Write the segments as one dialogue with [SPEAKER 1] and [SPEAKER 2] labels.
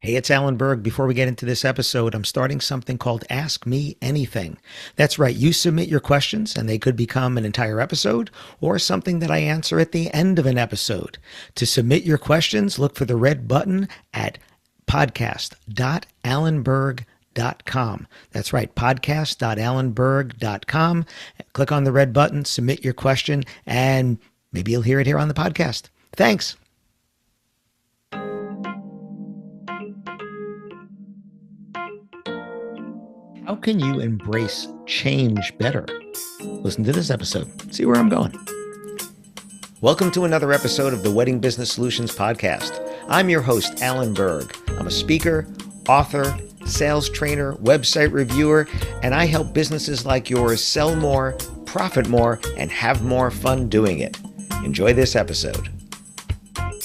[SPEAKER 1] Hey, it's Alan Berg. Before we get into this episode, I'm starting something called Ask Me Anything. That's right. You submit your questions and they could become an entire episode or something that I answer at the end of an episode. To submit your questions, look for the red button at podcast.alanberg.com. That's right, podcast.alanberg.com. Click on the red button, submit your question, and maybe you'll hear it here on the podcast. Thanks. How can you embrace change better? Listen to this episode. See where I'm going. Welcome to another episode of the Wedding Business Solutions Podcast. I'm your host, Alan Berg. I'm a speaker, author, sales trainer, website reviewer, and I help businesses like yours sell more, profit more, and have more fun doing it. Enjoy this episode.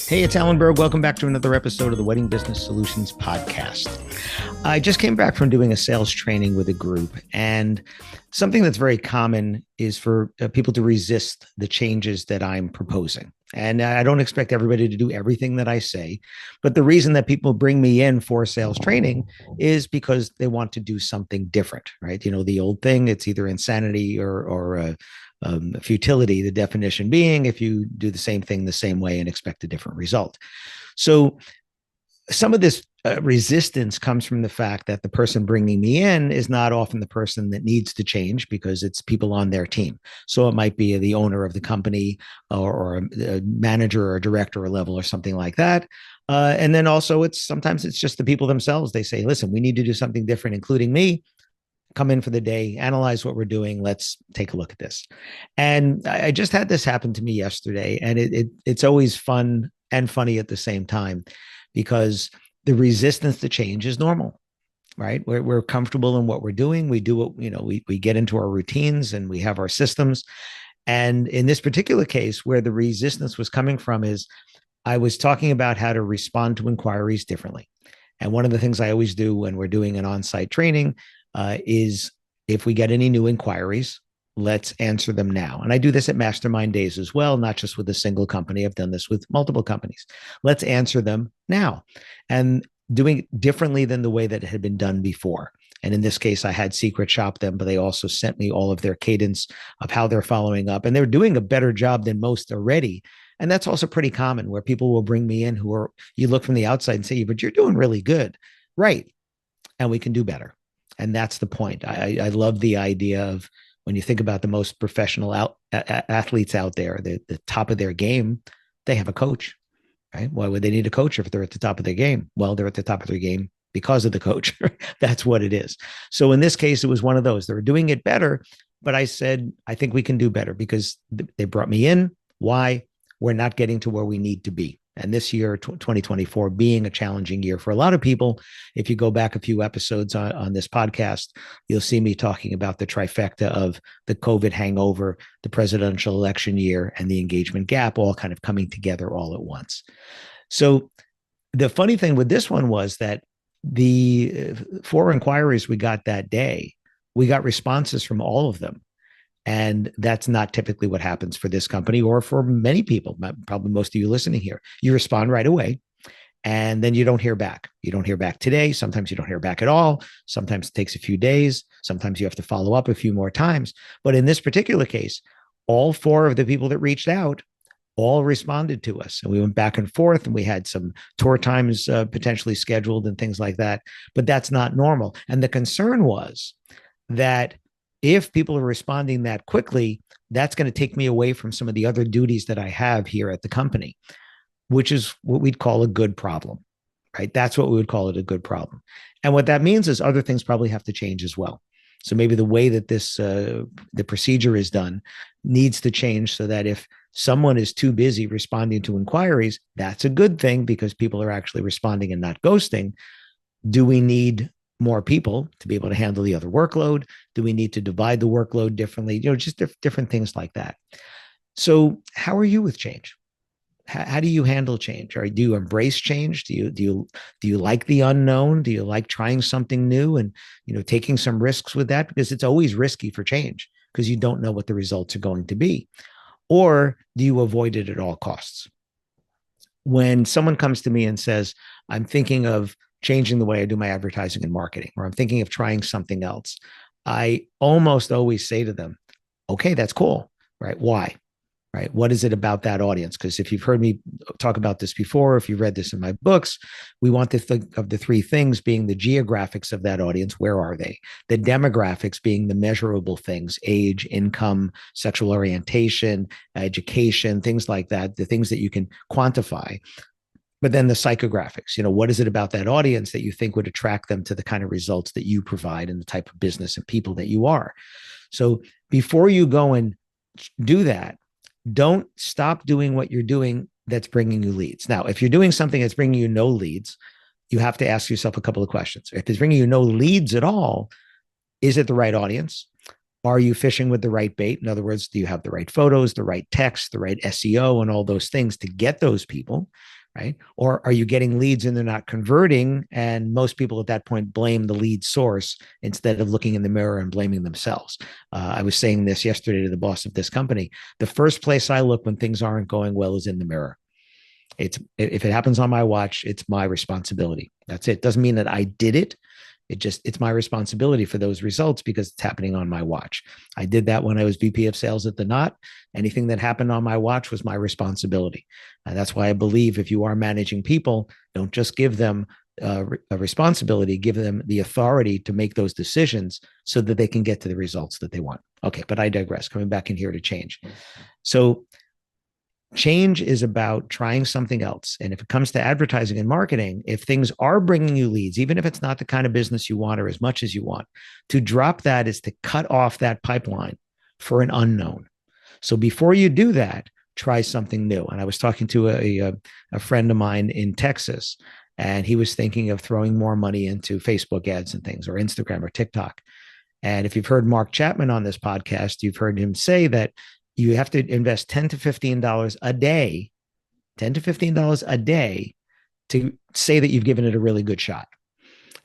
[SPEAKER 1] Hey, it's Alan Berg. Welcome back to another episode of the Wedding Business Solutions Podcast. I just came back from doing a sales training with a group, and something that's very common is for people to resist the changes that I'm proposing. And I don't expect everybody to do everything that I say, but the reason that people bring me in for sales training is because they want to do something different, right? You know, the old thing, it's either insanity or futility, the definition being if you do the same thing the same way and expect a different result. So some of this resistance comes from the fact that the person bringing me in is not often the person that needs to change because it's people on their team. So it might be the owner of the company or a manager or a director level or something like that. And then also sometimes it's just the people themselves. They say, listen, we need to do something different, including me. Come in for the day, analyze what we're doing. Let's take a look at this. And I just had this happen to me yesterday, and it's always fun and funny at the same time because the resistance to change is normal, right? We're comfortable in what we're doing. We do what, we get into our routines and we have our systems. And in this particular case, where the resistance was coming from is I was talking about how to respond to inquiries differently. And one of the things I always do when we're doing an on-site training is if we get any new inquiries, let's answer them now. And I do this at mastermind days as well, not just with a single company. I've done this with multiple companies. Let's answer them now and doing it differently than the way that it had been done before. And in this case, I had secret shop them, but they also sent me all of their cadence of how they're following up. And they're doing a better job than most already. And that's also pretty common where people will bring me in who are, you look from the outside and say, but you're doing really good. Right. And we can do better. And that's the point. I love the idea of when you think about the most professional athletes out there, the top of their game, they have a coach, right? Why would they need a coach if they're at the top of their game? Well, they're at the top of their game because of the coach. That's what it is. So in this case, it was one of those. They were doing it better, but I said, I think we can do better because they brought me in. Why? We're not getting to where we need to be. And this year, 2024, being a challenging year for a lot of people. If you go back a few episodes on this podcast, you'll see me talking about the trifecta of the COVID hangover, the presidential election year, and the engagement gap all kind of coming together all at once. So the funny thing with this one was that the 4 inquiries we got that day, we got responses from all of them. And that's not typically what happens for this company or for many people, probably most of you listening here. You respond right away and then you don't hear back. You don't hear back today. Sometimes you don't hear back at all. Sometimes it takes a few days. Sometimes you have to follow up a few more times. But in this particular case, all 4 of the people that reached out all responded to us. And we went back and forth and we had some tour times potentially scheduled and things like that. But that's not normal. And the concern was that if people are responding that quickly, that's going to take me away from some of the other duties that I have here at the company, which is what we'd call a good problem, right? That's what we would call it, a good problem. And what that means is other things probably have to change as well. So maybe the way that the procedure is done needs to change so that if someone is too busy responding to inquiries, that's a good thing because people are actually responding and not ghosting. Do we need more people to be able to handle the other workload? Do we need to divide the workload differently? Just different things like that. So how are you with change? How do you handle change? Or do you embrace change? Do you like the unknown? Do you like trying something new and taking some risks with that? Because it's always risky for change because you don't know what the results are going to be. Or do you avoid it at all costs? When someone comes to me and says, I'm thinking of changing the way I do my advertising and marketing, or I'm thinking of trying something else, I almost always say to them, okay, that's cool, right? Why? Right? What is it about that audience? Because if you've heard me talk about this before, if you read this in my books, we want to think of the three things being the geographics of that audience. Where are they? The demographics being the measurable things, age, income, sexual orientation, education, things like that, the things that you can quantify. But then the psychographics, what is it about that audience that you think would attract them to the kind of results that you provide and the type of business and people that you are? So before you go and do that, don't stop doing what you're doing that's bringing you leads. Now, if you're doing something that's bringing you no leads, you have to ask yourself a couple of questions. If it's bringing you no leads at all, is it the right audience? Are you fishing with the right bait? In other words, do you have the right photos, the right text, the right SEO, and all those things to get those people? Right? Or are you getting leads and they're not converting? And most people at that point blame the lead source instead of looking in the mirror and blaming themselves. I was saying this yesterday to the boss of this company. The first place I look when things aren't going well is in the mirror. If it happens on my watch, it's my responsibility. That's it. Doesn't mean that I did it. It's my responsibility for those results because it's happening on my watch. I did that when I was VP of sales at The Knot. Anything that happened on my watch was my responsibility. And that's why I believe if you are managing people, don't just give them a responsibility, give them the authority to make those decisions so that they can get to the results that they want. Okay, but I digress. Coming back in here to change. So change is about trying something else. And if it comes to advertising and marketing, if things are bringing you leads, even if it's not the kind of business you want or as much as you want, to drop that is to cut off that pipeline for an unknown. So before you do that, try something new. And I was talking to a friend of mine in Texas, and he was thinking of throwing more money into Facebook ads and things, or Instagram or TikTok. And if you've heard Mark Chapman on this podcast, you've heard him say that you have to invest $10 to $15 a day, $10 to $15 a day to say that you've given it a really good shot.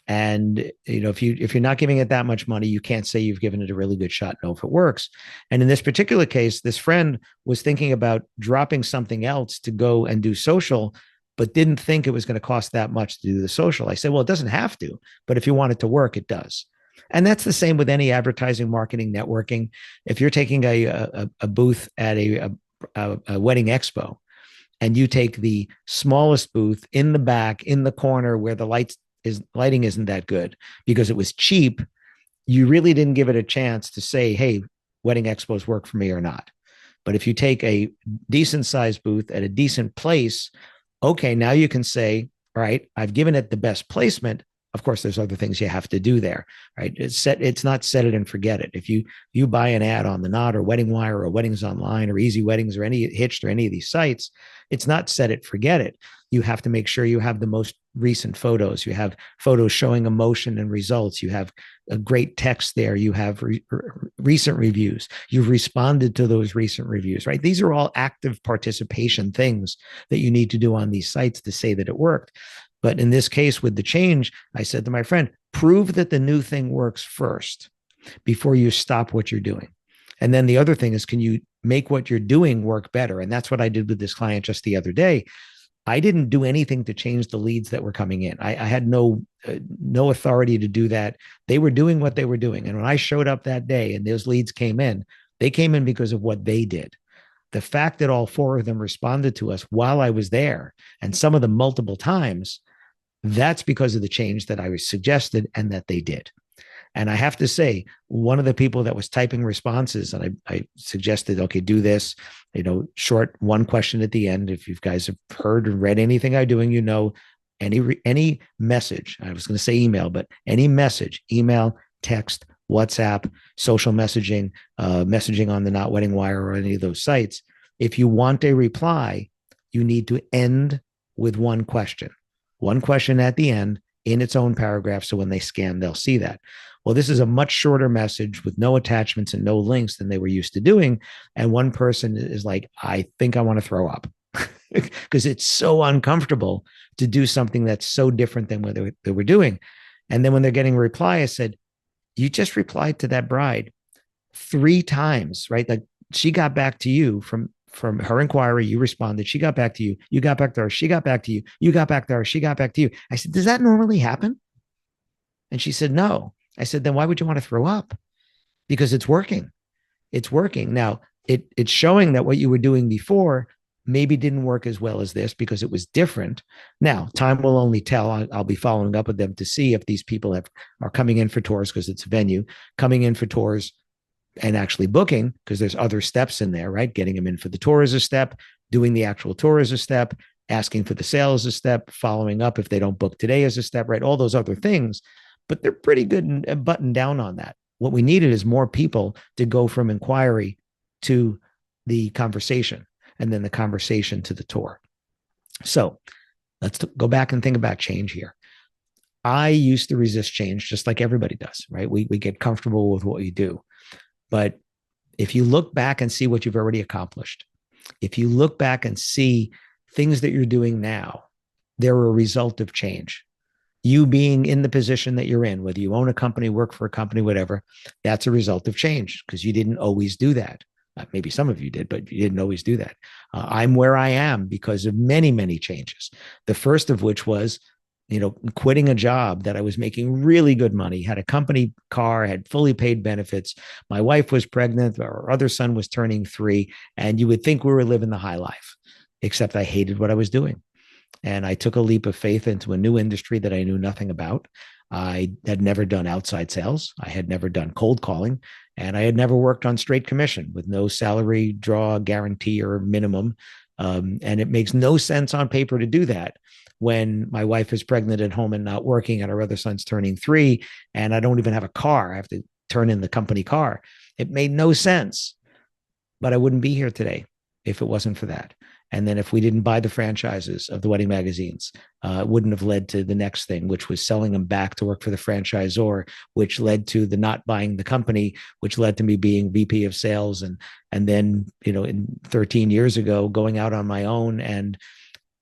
[SPEAKER 1] And if you're not giving it that much money, you can't say you've given it a really good shot, know if it works. And in this particular case, this friend was thinking about dropping something else to go and do social, but didn't think it was going to cost that much to do the social. I said, well, it doesn't have to, but if you want it to work, it does. And that's the same with any advertising, marketing, networking. If you're taking a booth at a wedding expo, and you take the smallest booth in the back, in the corner where the lighting isn't that good because it was cheap, you really didn't give it a chance to say, hey, wedding expos work for me or not. But if you take a decent sized booth at a decent place, okay, now you can say, all right, I've given it the best placement. Of course, there's other things you have to do there, right? It's not set it and forget it. If you buy an ad on The Knot or Wedding Wire or Weddings Online or Easy Weddings or any Hitched or any of these sites, it's not set it, forget it. You have to make sure you have the most recent photos. You have photos showing emotion and results. You have a great text there. You have recent reviews. You've responded to those recent reviews, right? These are all active participation things that you need to do on these sites to say that it worked. But in this case, with the change, I said to my friend, prove that the new thing works first before you stop what you're doing. And then the other thing is, can you make what you're doing work better? And that's what I did with this client just the other day. I didn't do anything to change the leads that were coming in. I had no authority to do that. They were doing what they were doing. And when I showed up that day and those leads came in, they came in because of what they did. The fact that all four of them responded to us while I was there, and some of them multiple times, that's because of the change that I suggested and that they did. And I have to say, one of the people that was typing responses, and I suggested, okay, do this, short one question at the end. If you guys have heard or read anything I'm doing, any message, I was going to say email, but any message, email, text, WhatsApp, social messaging, messaging on the Knot Wedding Wire or any of those sites. If you want a reply, you need to end with one question at the end in its own paragraph. So when they scan, they'll see that. Well, this is a much shorter message with no attachments and no links than they were used to doing. And one person is like, I think I want to throw up because it's so uncomfortable to do something that's so different than what they were doing. And then when they're getting a reply, I said, you just replied to that bride 3 times, right? Like she got back to you from from her inquiry, you responded, she got back to you, you got back to her, she got back to you, you got back to her, she got back to you. I said, does that normally happen? And she said, no. I said, then why would you want to throw up? Because it's working. It's working. Now, it's showing that what you were doing before maybe didn't work as well as this because it was different. Now, time will only tell. I'll be following up with them to see if these people are coming in for tours because it's a venue, coming in for tours and actually booking, because there's other steps in there, right? Getting them in for the tour is a step, doing the actual tour is a step, asking for the sale is a step, following up if they don't book today is a step, right? All those other things, but they're pretty good and buttoned down on that. What we needed is more people to go from inquiry to the conversation, and then the conversation to the tour. So let's go back and think about change here. I used to resist change just like everybody does, right? We get comfortable with what we do. But if you look back and see what you've already accomplished, if you look back and see things that you're doing now, they're a result of change. You being in the position that you're in, whether you own a company, work for a company, whatever, that's a result of change because you didn't always do that. Maybe some of you did, but you didn't always do that. I'm where I am because of many, many changes. The first of which was, quitting a job that I was making really good money, had a company car, had fully paid benefits. My wife was pregnant, our other son was turning 3, and you would think we were living the high life, except I hated what I was doing. And I took a leap of faith into a new industry that I knew nothing about. I had never done outside sales. I had never done cold calling, and I had never worked on straight commission with no salary draw guarantee or minimum. And it makes no sense on paper to do that when my wife is pregnant at home and not working, and our other son's turning 3, and I don't even have a car. I have to turn in the company car. It made no sense, but I wouldn't be here today if it wasn't for that. And then if we didn't buy the franchises of the wedding magazines, it wouldn't have led to the next thing, which was selling them back to work for the franchisor, which led to the not buying the company, which led to me being VP of sales. And then, in 13 years ago, going out on my own, and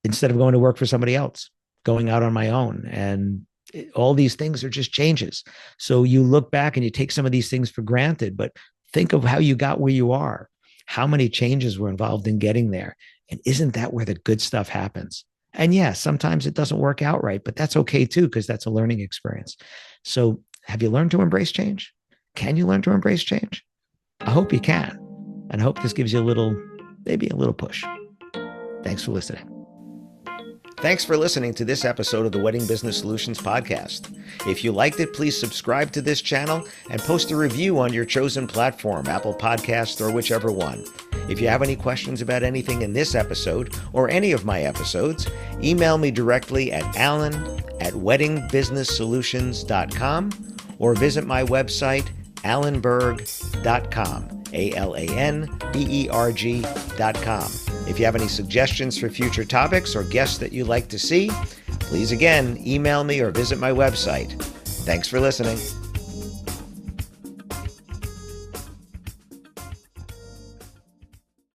[SPEAKER 1] instead of going to work for somebody else, going out on my own. And all these things are just changes. So you look back and you take some of these things for granted, but think of how you got where you are, how many changes were involved in getting there. And isn't that where the good stuff happens? And yeah, sometimes it doesn't work out right, but that's okay too, because that's a learning experience. So have you learned to embrace change? Can you learn to embrace change? I hope you can. And I hope this gives you maybe a little push. Thanks for listening. Thanks for listening to this episode of the Wedding Business Solutions podcast. If you liked it, please subscribe to this channel and post a review on your chosen platform, Apple Podcasts or whichever one. If you have any questions about anything in this episode or any of my episodes, email me directly at alan@weddingbusinesssolutions.com or visit my website, alanberg.com, alanberg.com. If you have any suggestions for future topics or guests that you'd like to see, please again, email me or visit my website. Thanks for listening.